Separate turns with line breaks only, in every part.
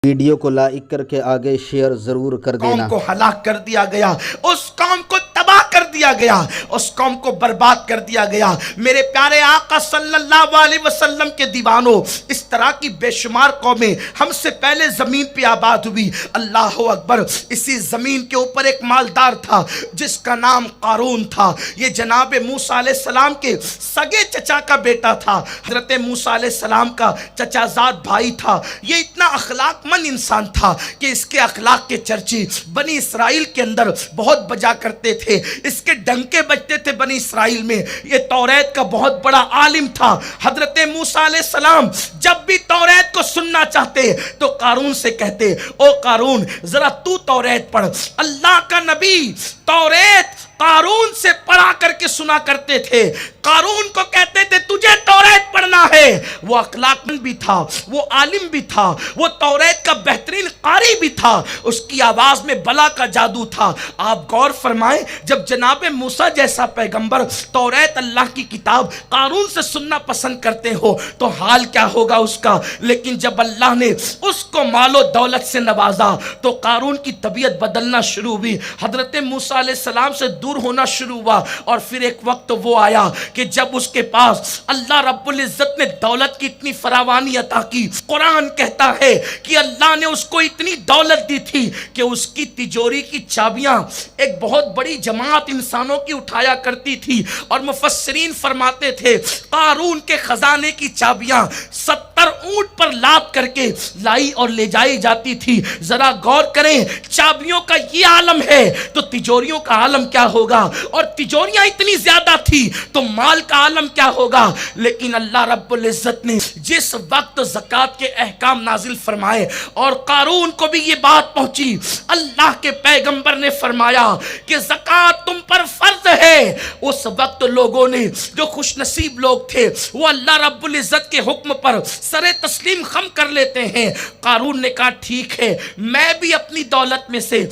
Video کو like کر کے آگے شیئر ضرور کر دینا۔
قوم کو ہلاک کر دیا گیا، اس قوم کو تباہ کر دیا گیا، اس قوم کو برباد کر دیا گیا۔ میرے پیارے آقا صلی اللہ علیہ وسلم کے دیوانوں، اس طرح کی بے شمار قومیں ہم سے پہلے زمین پہ آباد ہوئی۔ اللہ اکبر۔ اسی زمین کے اوپر ایک مالدار تھا جس کا نام قارون تھا۔ یہ جناب موسیٰ علیہ السلام کے سگے چچا کا بیٹا تھا، حضرت موسیٰ علیہ السلام کا چچا زاد بھائی تھا۔ یہ اتنا اخلاق مند انسان تھا کہ اس کے اخلاق کے چرچے بنی اسرائیل کے اندر بہت بجا کرتے تھے، اس کے ڈنکے بجتے تھے بنی اسرائیل میں۔ یہ توریت کا بہت بڑا عالم تھا۔ حضرت موسیٰ علیہ السلام جب بھی توریت کو سننا چاہتے تو قارون سے کہتے، او قارون ذرا تو توریت پڑھ۔ اللہ کا نبی توریت قارون سے پڑھا کر کے سنا کرتے تھے۔ قارون کو کہتے تھے تجھے توریت پڑھنا ہے۔ وہ اخلاق مند بھی تھا، وہ عالم بھی تھا، وہ توریت کا بہترین قاری بھی تھا، اس کی آواز میں بلا کا جادو تھا۔ آپ غور فرمائیں، جب جناب موسیٰ جیسا پیغمبر توریت اللہ کی کتاب قارون سے سننا پسند کرتے ہو تو حال کیا ہوگا اس کا۔ لیکن جب اللہ نے اس کو مال و دولت سے نوازا تو قارون کی طبیعت بدلنا شروع ہوئی، حضرت موسیٰ علیہ السلام سے دور ہونا شروع ہوا۔ اور پھر ایک وقت وہ آیا کہ جب اس کے پاس اللہ رب العزت نے دولت کی اتنی فراوانی عطا کی، قرآن کہتا ہے کہ اللہ نے اس کو اتنی دولت دی تھی کہ اس کی تجوری کی چابیاں ایک بہت بڑی جماعت انسانوں کی اٹھایا کرتی تھی۔ اور مفسرین فرماتے تھے قارون کے خزانے کی چابیاں 70 اونٹ پر لاد کر کے لائی اور لے جائی جاتی تھی۔ ذرا غور کریں، چابیوں کا یہ عالم ہے تو تجوریوں کا عالم کیا ہوگا، اور تجوریاں اتنی زیادہ تھی تو مال کا عالم کیا ہوگا۔ لیکن اللہ رب العزت نے جس وقت زکوٰۃ کے احکام نازل فرمائے اور قارون کو بھی یہ بات پہنچی، اللہ کے پیغمبر نے فرمایا کہ زکوٰۃ تم پر فرض ہے، اس وقت لوگوں نے جو خوش نصیب لوگ تھے وہ اللہ رب العزت کے حکم پر سر تسلیم خم کر لیتے ہیں۔ قارون نے کہا ٹھیک ہے، میں بھی اپنی دولت میں سے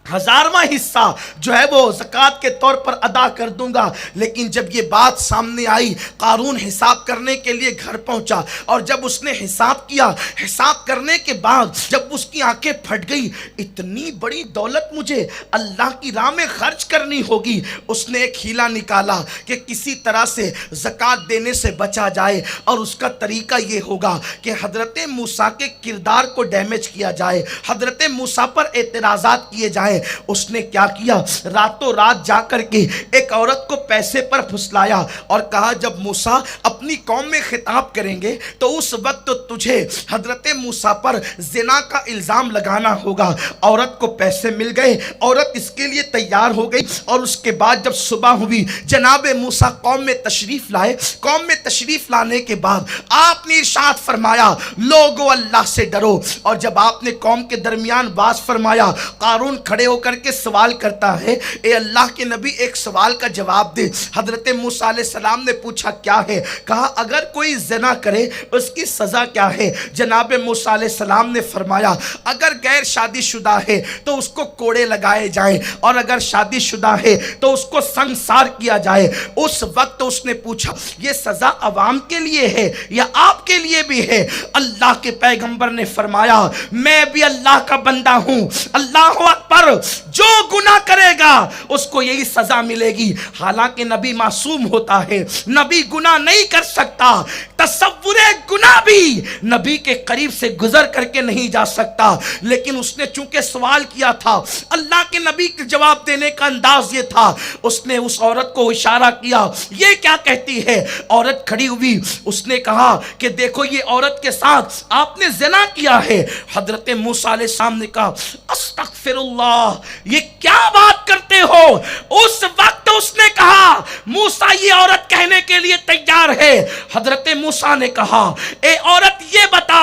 ہزارواں حصہ جو ہے وہ زکوٰۃ کے طور پر ادا کر دوں گا۔ لیکن جب یہ بات سامنے آئی، قارون حساب کرنے کے لیے گھر پہنچا، اور جب اس نے حساب کیا، حساب کرنے کے بعد جب اس کی آنکھیں پھٹ گئی، اتنی بڑی دولت مجھے اللہ کی راہ میں خرچ کرنی ہوگی۔ اس نے ایک ہیلا نکالا کہ کسی طرح سے زکوٰۃ دینے سے بچا جائے، اور اس کا طریقہ یہ ہوگا کہ حضرت موسیٰ کے کردار کو ڈیمیج کیا جائے، حضرت موسیٰ پر اعتراضات کیے جائیں۔ اس نے کیا کیا، راتوں رات جا کر کے ایک عورت کو پیسے پر پھسلایا اور کہا جب موسیٰ اپنی قوم میں خطاب کریں گے تو اس وقت تجھے حضرت موسیٰ پر زنا کا الزام لگانا ہوگا۔ عورت کو پیسے مل گئے، عورت اس کے لیے تیار ہو گئی، اور اس کے بعد جب صبح ہوئی جناب موسیٰ قوم میں تشریف لائے۔ قوم میں تشریف لانے کے بعد آپ نے ارشاد فرمایا لوگو اللہ سے ڈرو، اور جب آپ نے قوم کے درمیان باز فرمایا، قارون کھڑے ہو کر کے سوال کرتا ہے اے اللہ کے نبی ایک سوال کا جواب دے۔ حضرت موسیٰ علیہ السلام نے پوچھا کیا ہے؟ کہا اگر کوئی زنا کرے اس کی سزا کیا ہے؟ جناب موسیٰ علیہ السلام نے فرمایا اگر غیر شادی شدہ ہے تو اس کو کوڑے لگائے جائیں، اور اگر شادی شدہ ہے تو اس کو سنسار کیا جائے۔ اس وقت اس نے پوچھا یہ سزا عوام کے لیے ہے یا آپ کے لیے بھی ہے؟ اللہ کے پیغمبر نے فرمایا میں بھی اللہ کا بندہ ہوں، اللہ اکبر، جو گناہ کرے گا اس کو یہی سزا ملے گی۔ حالانکہ نبی معصوم ہوتا ہے، نبی گناہ نہیں کر سکتا، تصور گناہ بھی نبی کے قریب سے گزر کر کے نہیں جا سکتا۔ لیکن اس نے چونکہ سوال کیا تھا، اللہ کے نبی کے جواب دینے کا انداز یہ تھا، اس نے اس عورت کو اشارہ کیا یہ کیا کہتی ہے؟ عورت کھڑی ہوئی، اس نے کہا کہ دیکھو یہ عورت کے ساتھ آپ نے زنا کیا ہے۔ حضرت موسیٰ علیہ السلام نے کہا استغفر اللہ، یہ کیا بات کرتے ہو؟ اس وقت اس نے کہا موسیٰ یہ عورت کہنے کے لیے تیار ہے۔ حضرت موسیٰ نے کہا اے عورت یہ بتا،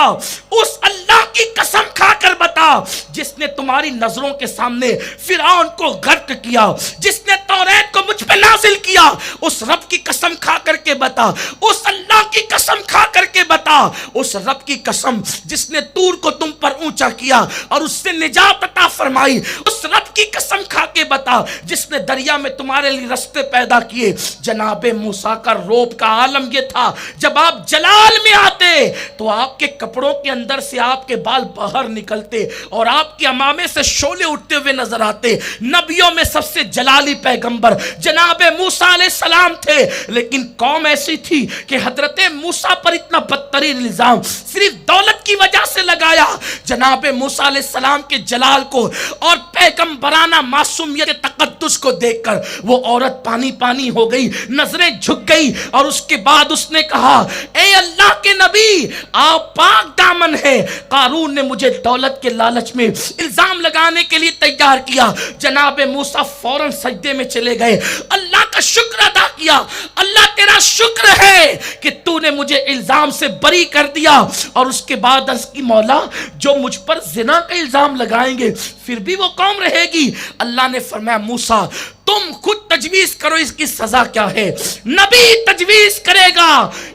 اس اللہ کی قسم کھا کر بتا بتا جس نے تمہاری نظروں کے سامنے فرعون کو غرق کیا, جس نے توریت کو مجھ پہ نازل کیا, اس رب کی قسم کھا کر کے بتا, اس اللہ کی قسم کھا کر کے بتا, اس رب کی قسم جس نے طور کو تم پر اونچا کیا اور اس سے نجات عطا فرمائی, اس رب کی قسم کھا کے بتا جس نے دریا میں تمہارے لیے رستے پیدا کیے. جناب موسیٰ کا روب کا عالم یہ تھا, جب آپ جلال میں آتے تو آپ کے کپڑوں کے اندر سے آپ کے بال باہر نکلتے اور آپ کے امامے سے شعلے اٹھتے ہوئے نظر آتے. نبیوں میں سب سے جلالی پیغمبر جناب موسیٰ علیہ السلام تھے, لیکن قوم ایسی تھی کہ حضرت موسیٰ پر اتنا بدترین الزام صرف دولت کی وجہ سے لگایا. جناب موسیٰ علیہ السلام کے جلال کو اور پیغمبرانہ معصومیت تقدس کو دیکھ کر وہ عورت پانی پانی ہو گئی, نظریں جھک گئی, اور اس کے بعد اس نے کہا اے اللہ کے نبی آپ پاک دامن ہے. قارون نے مجھے دولت کے لالچ میں الزام لگانے کے لیے تیار کیا. جناب موسیٰ فوراً سجدے میں چلے گئے, اللہ کا شکر ادا کیا, اللہ تیرا شکر ہے کہ تو نے مجھے الزام سے بری کر دیا. اور اس کے بعد عرض کی مولا جو مجھ پر زنا کا الزام لگائیں گے پھر بھی وہ قوم رہے گی. اللہ نے فرمایا موسیٰ تم خود تجویز کرو اس کی سزا کیا ہے, نبی تجویز کرے گا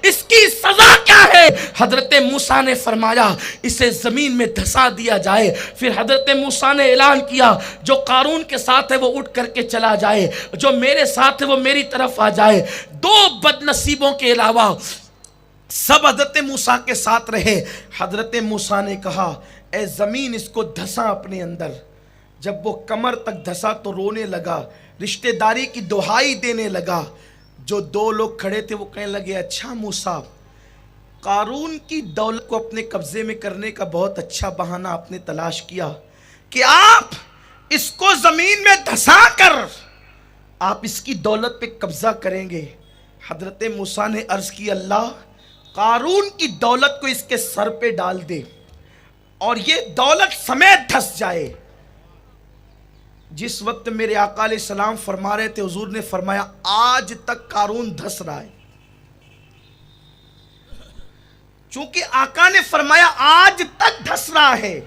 اس کی سزا کیا ہے. حضرت موسیٰ نے فرمایا اسے زمین میں دھسا دیا جائے. پھر حضرت موسیٰ نے اعلان کیا جو قارون کے ساتھ ہے وہ اٹھ کر کے چلا جائے, جو میرے ساتھ ہے وہ میری طرف آ جائے. دو بد نصیبوں کے علاوہ سب حضرت موسیٰ کے ساتھ رہے. حضرت موسیٰ نے کہا اے زمین اس کو دھسا اپنے اندر. جب وہ کمر تک دھسا تو رونے لگا, رشتہ داری کی دہائی دینے لگا. جو دو لوگ کھڑے تھے وہ کہنے لگے اچھا موسیٰ قارون کی دولت کو اپنے قبضے میں کرنے کا بہت اچھا بہانہ آپ نے تلاش کیا کہ آپ اس کو زمین میں دھسا کر آپ اس کی دولت پہ قبضہ کریں گے. حضرت موسیٰ نے عرض کی اللہ قارون کی دولت کو اس کے سر پہ ڈال دے اور یہ دولت سمیت دھس جائے. جس وقت میرے آقا علیہ السلام فرما رہے تھے حضور نے فرمایا آج تک قارون دھس رہا ہے. چونکہ آقا نے فرمایا آج تک دھس رہا ہے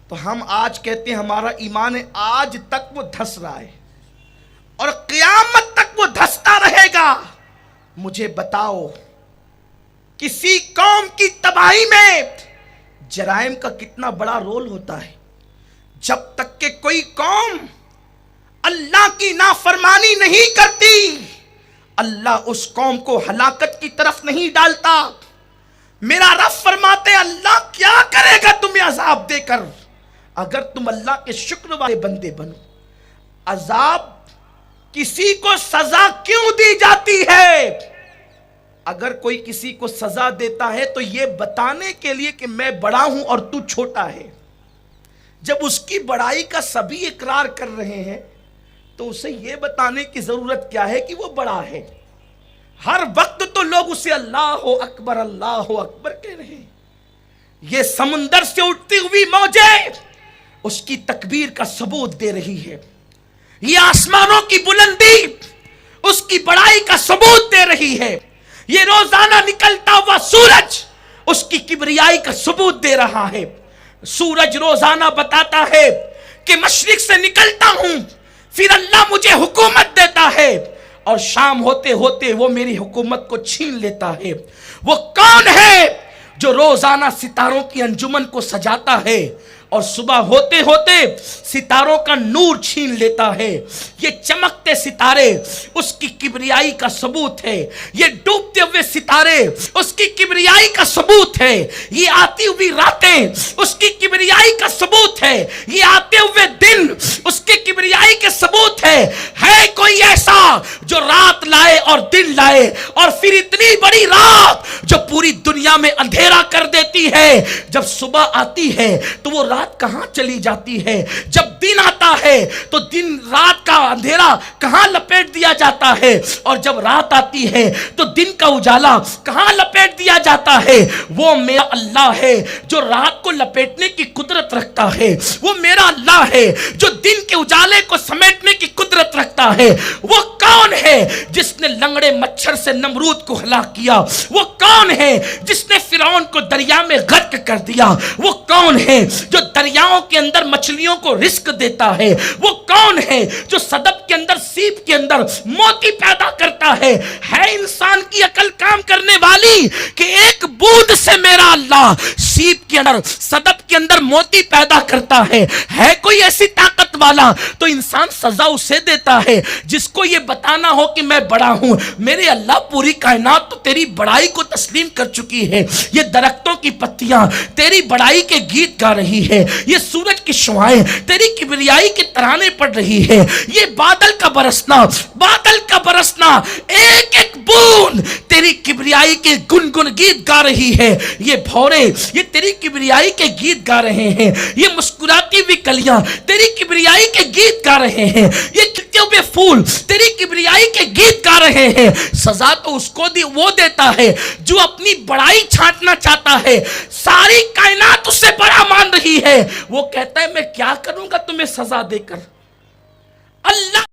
تو ہم آج کہتے ہیں ہمارا ایمان ہے آج تک وہ دھس رہا ہے اور قیامت تک وہ دھستا رہے گا. مجھے بتاؤ کسی قوم کی تباہی میں جرائم کا کتنا بڑا رول ہوتا ہے. جب تک کہ کوئی قوم اللہ کی نافرمانی نہیں کرتی اللہ اس قوم کو ہلاکت کی طرف نہیں ڈالتا. میرا رب فرماتے اللہ کیا کرے گا تمہیں عذاب دے کر اگر تم اللہ کے شکر والے بندے بنو. عذاب کسی کو سزا کیوں دی جاتی ہے؟ اگر کوئی کسی کو سزا دیتا ہے تو یہ بتانے کے لیے کہ میں بڑا ہوں اور تو چھوٹا ہے. جب اس کی بڑائی کا سبھی اقرار کر رہے ہیں تو اسے یہ بتانے کی ضرورت کیا ہے کہ وہ بڑا ہے. ہر وقت تو لوگ اسے اللہ اکبر کہہ رہے ہیں. یہ سمندر سے اٹھتی ہوئی موجیں اس کی تکبیر کا ثبوت دے رہی ہے. یہ آسمانوں کی بلندی اس کی بڑائی کا ثبوت دے رہی ہے. یہ روزانہ نکلتا ہوا سورج اس کی کبریائی کا ثبوت دے رہا ہے. سورج روزانہ بتاتا ہے کہ مشرق سے نکلتا ہوں پھر اللہ مجھے حکومت دیتا ہے اور شام ہوتے ہوتے وہ میری حکومت کو چھین لیتا ہے. وہ کون ہے جو روزانہ ستاروں کی انجمن کو سجاتا ہے اور صبح ہوتے ہوتے ستاروں کا نور چھین لیتا ہے؟ یہ چمکتے ستارے اس کی کبریائی کا ثبوت ہے. یہ ڈوبتے ہوئے ستارے اس کی کبریائی کا ثبوت ہے. یہ آتی ہوئی راتیں اس کی کبریائی کا ثبوت ہے. یہ آتے ہوئے دن اس کی کبریائی کے ثبوت ہے. ہے کوئی ایسا جو رات لائے اور دن لائے اور پھر اتنی بڑی رات جو پوری دنیا میں اندھیرا کر دیتی ہے؟ جب صبح آتی ہے تو وہ رات کہاں چلی جاتی ہے؟ جب دن آتا ہے تو دن رات کا اندھیرا کہاں لپیٹ دیا جاتا ہے؟ اور جب رات آتی ہے تو دن کا اجالا کہاں لپیٹ دیا جاتا ہے؟ وہ میرا اللہ ہے جو رات کو لپیٹنے کی قدرت رکھتا ہے. وہ میرا اللہ ہے جو دن کے اجالے کو سمیٹنے کی قدرت رکھتا ہے. وہ کون ہے جس نے لنگڑے مچھر سے نمرود کو ہلاک کیا؟ وہ کون ہے جس نے فرعون فرعون کو دریا میں غرق کر دیا؟ وہ کون ہے جو دریاؤں کے اندر مچھلیوں کو رزق دیتا ہے؟ وہ کون ہے جو صدف کے اندر سیپ کے اندر موتی پیدا کرتا ہے انسان کی عقل کام کرنے والی کہ ایک بوند سے میرا اللہ سیپ کے اندر صدف کے اندر موتی پیدا کرتا ہے کوئی ایسی طاقت والا؟ تو انسان سزا اسے دیتا ہے جس کو یہ بتانا ہو کہ میں بڑا ہوں۔ میرے اللہ پوری کائنات تو تیری بڑائی کو تسلیم کر چکی ہے، یہ درختوں کی پتیاں تیری بڑائی کے گیت گا رہی ہے، یہ سورج کی شعاعیں تیری کبریائی کے ترانے پڑ رہی ہے، یہ بادل کا برسنا ایک ایک بوند تیری کبریائی کے گنگن گیت گا رہی ہے، یہ بھورے یہ تیری کبریائی کے گیت گا رہے ہیں، یہ مسکراتی ہوئی کلیاں تیری کبریائی کے گیت گا رہے ہیں، یہ کھلتے ہوئے پھول تیری کبریائی کے گیت گا رہے ہیں۔ سزا تو اس کو وہ دیتا ہے جو اپنی بڑائی چھانٹنا چاہتا ہے، ساری کائنات اس سے بڑا مان رہی ہے، وہ کہتا ہے میں کیا کروں گا تمہیں سزا دے کر؟ اللہ